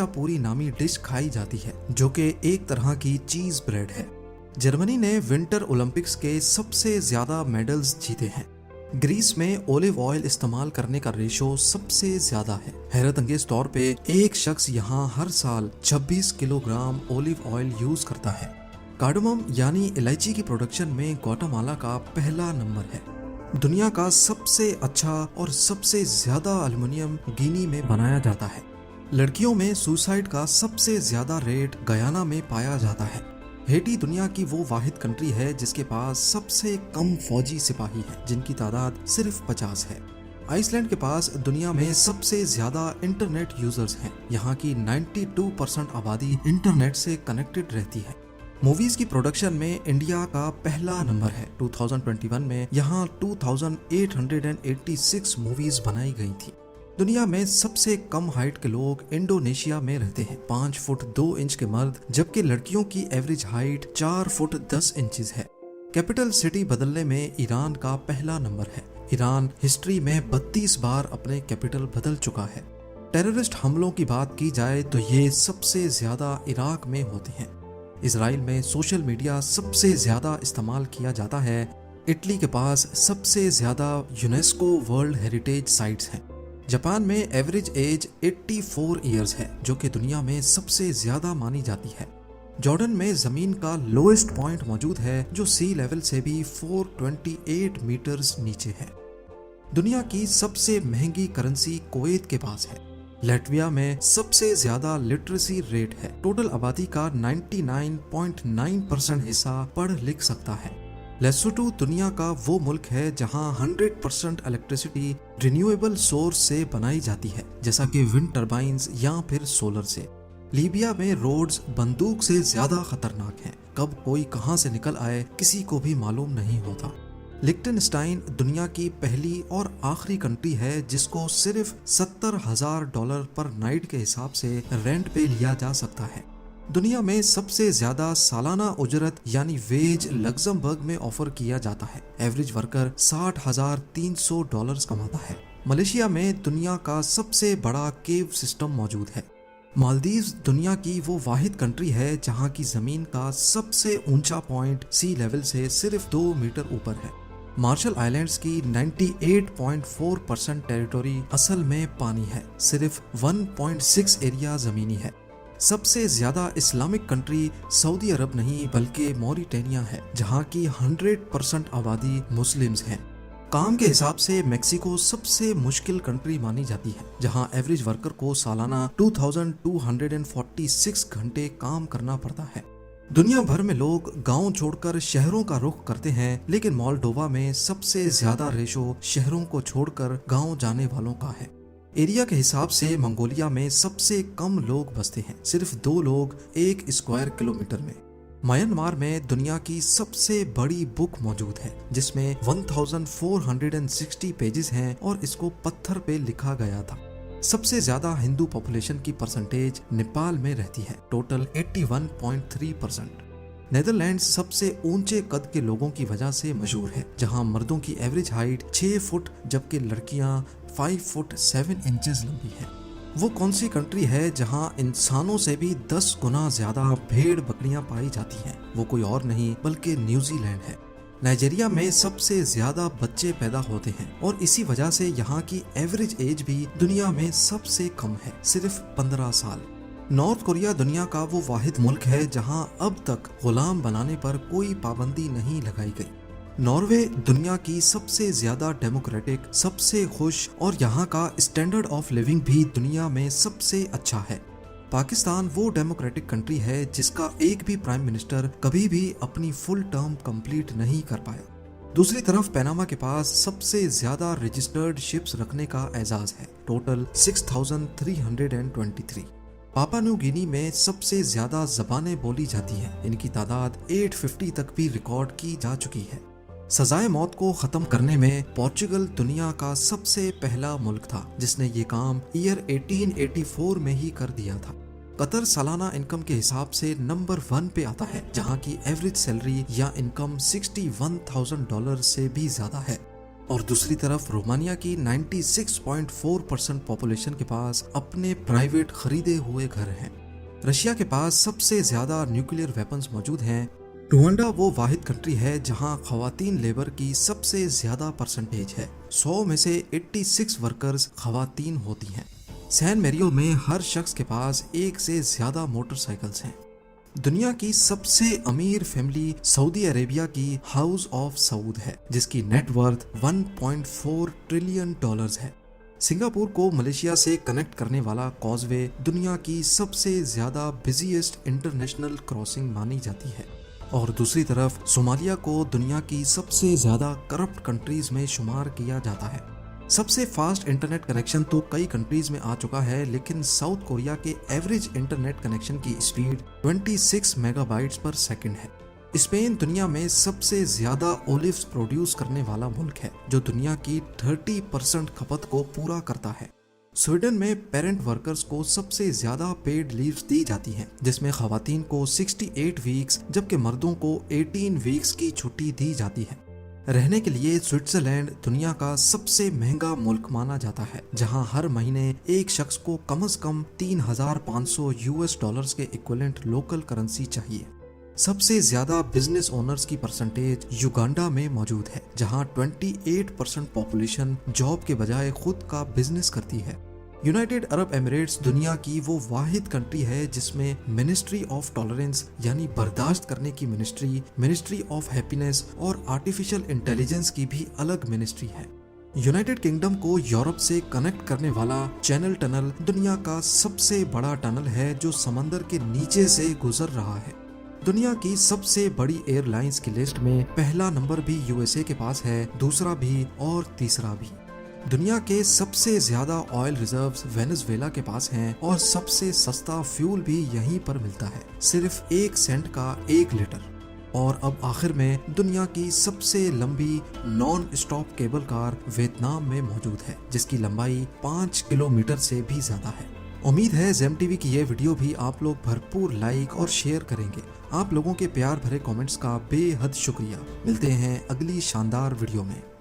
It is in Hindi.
पूरी नामी डिश खाई जाती है जो कि एक तरह की चीज ब्रेड है। जर्मनी ने विंटर ओलंपिक्स के सबसे ज्यादा मेडल्स जीते हैं। ग्रीस में ओलिव ऑयल इस्तेमाल करने का रेशो सबसे ज्यादा है। हैरत अंगेज तौर पे एक शख्स यहाँ हर साल 26 किलोग्राम ओलिव ऑयल यूज करता है। कार्डमम यानी इलायची की प्रोडक्शन में ग्वाटेमाला का पहला नंबर है। दुनिया का सबसे अच्छा और सबसे ज्यादा एल्युमिनियम गिनी में बनाया जाता है। लड़कियों में सुसाइड का सबसे ज्यादा रेट गयाना में पाया जाता है। हेटी दुनिया की वो वाहिद कंट्री है जिसके पास सबसे कम फौजी सिपाही है, जिनकी तादाद सिर्फ 50 है। आइसलैंड के पास दुनिया में सबसे ज्यादा इंटरनेट यूजर्स हैं। यहाँ की 92% आबादी इंटरनेट से कनेक्टेड रहती है। मूवीज की प्रोडक्शन में इंडिया का पहला नंबर है। 2021 में यहाँ 2886 मूवीज बनाई गई थी। दुनिया में सबसे कम हाइट के लोग इंडोनेशिया में रहते हैं, 5 फुट 2 इंच के मर्द, जबकि लड़कियों की एवरेज हाइट 4 फुट 10 इंचेस है। कैपिटल सिटी बदलने में ईरान का पहला नंबर है। ईरान हिस्ट्री में 32 बार अपने कैपिटल बदल चुका है। टेररिस्ट हमलों की बात की जाए तो ये सबसे ज्यादा इराक में होते हैं। इजराइल में सोशल मीडिया सबसे ज्यादा इस्तेमाल किया जाता है। इटली के पास सबसे ज्यादा यूनेस्को वर्ल्ड हेरिटेज साइट्स हैं। जापान में एवरेज एज 84 इयर्स है, जो कि दुनिया में सबसे ज्यादा मानी जाती है। जॉर्डन में जमीन का लोएस्ट पॉइंट मौजूद है, जो सी लेवल से भी 428 मीटर्स नीचे है। दुनिया की सबसे महंगी करेंसी कुवैत के पास है। लैटविया में सबसे ज्यादा लिटरेसी रेट है। टोटल आबादी का 99.9% हिस्सा पढ़ लिख सकता है। लेसोटो दुनिया का वो मुल्क है जहां 100% इलेक्ट्रिसिटी रिन्यूएबल सोर्स से बनाई जाती है, जैसा कि विंड टर्बाइंस या फिर सोलर से। लीबिया में रोड्स बंदूक से ज्यादा खतरनाक हैं। कब कोई कहां से निकल आए किसी को भी मालूम नहीं होता। लिक्टेनस्टाइन दुनिया की पहली और आखिरी कंट्री है जिसको सिर्फ $70,000 पर नाइट के हिसाब से रेंट पे लिया जा सकता है। दुनिया में सबसे ज्यादा सालाना उजरत यानी वेज लग्जमबर्ग में ऑफर किया जाता है। एवरेज वर्कर $60,300 कमाता है। मलेशिया में दुनिया का सबसे बड़ा केव सिस्टम मौजूद है। मालदीव्स दुनिया की वो वाहिद कंट्री है जहां की जमीन का सबसे ऊंचा पॉइंट सी लेवल से सिर्फ 2 मीटर ऊपर है। मार्शल आइलैंड्स की 98.4% टेरिटोरी असल में पानी है, सिर्फ 1.6 एरिया जमीनी है। सबसे ज्यादा इस्लामिक कंट्री सऊदी अरब नहीं बल्कि मॉरिटेनिया है, जहां की 100% आबादी मुस्लिम्स हैं। काम के हिसाब से मेक्सिको सबसे मुश्किल कंट्री मानी जाती है, जहां एवरेज वर्कर को सालाना 2246 घंटे काम करना पड़ता है। दुनिया भर में लोग गांव छोड़कर शहरों का रुख करते हैं, लेकिन मोल्डोवा में सबसे ज्यादा रेशो शहरों को छोड़कर गांव जाने वालों का है। एरिया के हिसाब से मंगोलिया में सबसे कम लोग बसते हैं, सिर्फ 2 लोग 1 स्क्वायर किलोमीटर में। म्यांमार में दुनिया की सबसे बड़ी बुक मौजूद है, जिसमें 1460 पेजेस हैं और इसको पत्थर पे लिखा गया था। सबसे ज्यादा हिंदू पॉपुलेशन की परसेंटेज नेपाल में रहती है, टोटल 81.3%। नेदरलैंड्स सबसे ऊंचे कद के लोगों की वजह से मशहूर है, जहां मर्दों की एवरेज हाइट 6 फुट जबकि लड़कियां 5 फुट 7 इंचेस लंबी है। वो कौन सी कंट्री है जहां इंसानों से भी 10 गुना ज्यादा भेड़ बकरियां पाई जाती हैं? वो कोई और नहीं बल्कि न्यूजीलैंड है। नाइजीरिया में सबसे ज्यादा बच्चे पैदा होते हैं और इसी वजह से यहाँ की एवरेज एज भी दुनिया में सबसे कम है, सिर्फ 15 साल। नॉर्थ कोरिया दुनिया का वो वाहिद मुल्क है जहाँ अब तक गुलाम बनाने पर कोई पाबंदी नहीं लगाई गई। नॉर्वे दुनिया की सबसे ज्यादा डेमोक्रेटिक, सबसे खुश और यहाँ का स्टैंडर्ड ऑफ लिविंग भी दुनिया में सबसे अच्छा है। पाकिस्तान वो डेमोक्रेटिक कंट्री है जिसका एक भी प्राइम मिनिस्टर कभी भी अपनी फुल टर्म कंप्लीट नहीं कर पाया। दूसरी तरफ पनामा के पास सबसे ज्यादा रजिस्टर्ड शिप्स रखने का एजाज है, टोटल 6323। पापा न्यू गिनी में सबसे ज्यादा जबानें बोली जाती हैं, इनकी तादाद 850 तक भी रिकॉर्ड की जा चुकी है। सजाए मौत को खत्म करने में पोर्चुगल दुनिया का सबसे पहला मुल्क था जिसने ये काम ईयर 1884 में ही कर दिया था। कतर सालाना इनकम के हिसाब से नंबर 1 पे आता है, जहां की एवरेज सैलरी या इनकम $61,000 से भी ज्यादा है। और दूसरी तरफ रोमानिया की 96.4% पॉपुलेशन के पास अपने प्राइवेट खरीदे हुए घर हैं। रशिया के पास सबसे ज्यादा न्यूक्लियर वेपन्स मौजूद हैं। रुवांडा वो वाहिद कंट्री है जहां खवातीन लेबर की सबसे ज्यादा परसेंटेज है। 100 में से 86 वर्कर्स खवातीन होती हैं। सैन मैरियो में हर शख्स के पास एक से ज्यादा मोटरसाइकिल्स हैं। दुनिया की सबसे अमीर फैमिली सऊदी अरेबिया की हाउस ऑफ सऊद है, जिसकी नेटवर्थ 1.4 ट्रिलियन डॉलर्स है। सिंगापुर को मलेशिया से कनेक्ट करने वाला कॉजवे दुनिया की सबसे ज्यादा बिजीएस्ट इंटरनेशनल क्रॉसिंग मानी जाती है। और दूसरी तरफ सोमालिया को दुनिया की सबसे ज्यादा करप्ट कंट्रीज में शुमार किया जाता है। सबसे फास्ट इंटरनेट कनेक्शन तो कई कंट्रीज में आ चुका है, लेकिन साउथ कोरिया के एवरेज इंटरनेट कनेक्शन की स्पीड 26 मेगाबाइट्स पर सेकंड है। स्पेन दुनिया में सबसे ज्यादा ओलिव्स प्रोड्यूस करने वाला मुल्क है, जो दुनिया की 30% खपत को पूरा करता है। स्वीडन में पेरेंट वर्कर्स को सबसे ज्यादा पेड लीव्स दी जाती हैं, जिसमें खवातीन को 68 वीक्स जबकि मर्दों को 18 वीक्स की छुट्टी दी जाती है। रहने के लिए स्विट्जरलैंड दुनिया का सबसे महंगा मुल्क माना जाता है, जहां हर महीने एक शख्स को कम से कम 3,500 यूएस डॉलर्स के इक्विवेलेंट लोकल करेंसी चाहिए। सबसे ज्यादा बिजनेस ओनर्स की परसेंटेज युगांडा में मौजूद है, जहां 28% पॉपुलेशन जॉब के बजाय खुद का बिजनेस करती है। यूनाइटेड अरब एमिरेट्स दुनिया की वो वाहिद कंट्री है जिसमें मिनिस्ट्री ऑफ टॉलरेंस यानी बर्दाश्त करने की मिनिस्ट्री ऑफ हैप्पीनेस और आर्टिफिशियल इंटेलिजेंस की भी अलग मिनिस्ट्री है। यूनाइटेड किंगडम को यूरोप से कनेक्ट करने वाला चैनल टनल दुनिया का सबसे बड़ा टनल है, जो समंदर के नीचे से गुजर रहा है। दुनिया की सबसे बड़ी एयरलाइंस की लिस्ट में पहला नंबर भी यूएसए के पास है, दूसरा भी और तीसरा भी। दुनिया के सबसे ज्यादा ऑयल रिजर्व्स वेनेजुएला के पास हैं और सबसे सस्ता फ्यूल भी यहीं पर मिलता है, सिर्फ 1 सेंट का 1 लीटर। और अब आखिर में दुनिया की सबसे लंबी non stop cable car Vietnam में मौजूद है, जिसकी लंबाई 5 किलोमीटर से भी ज्यादा है। उम्मीद है जेम टीवी की ये वीडियो भी आप लोग भरपूर लाइक और शेयर करेंगे। आप लोगों के प्यार भरे कमेंट्स का बेहद शुक्रिया। मिलते हैं अगली शानदार वीडियो में।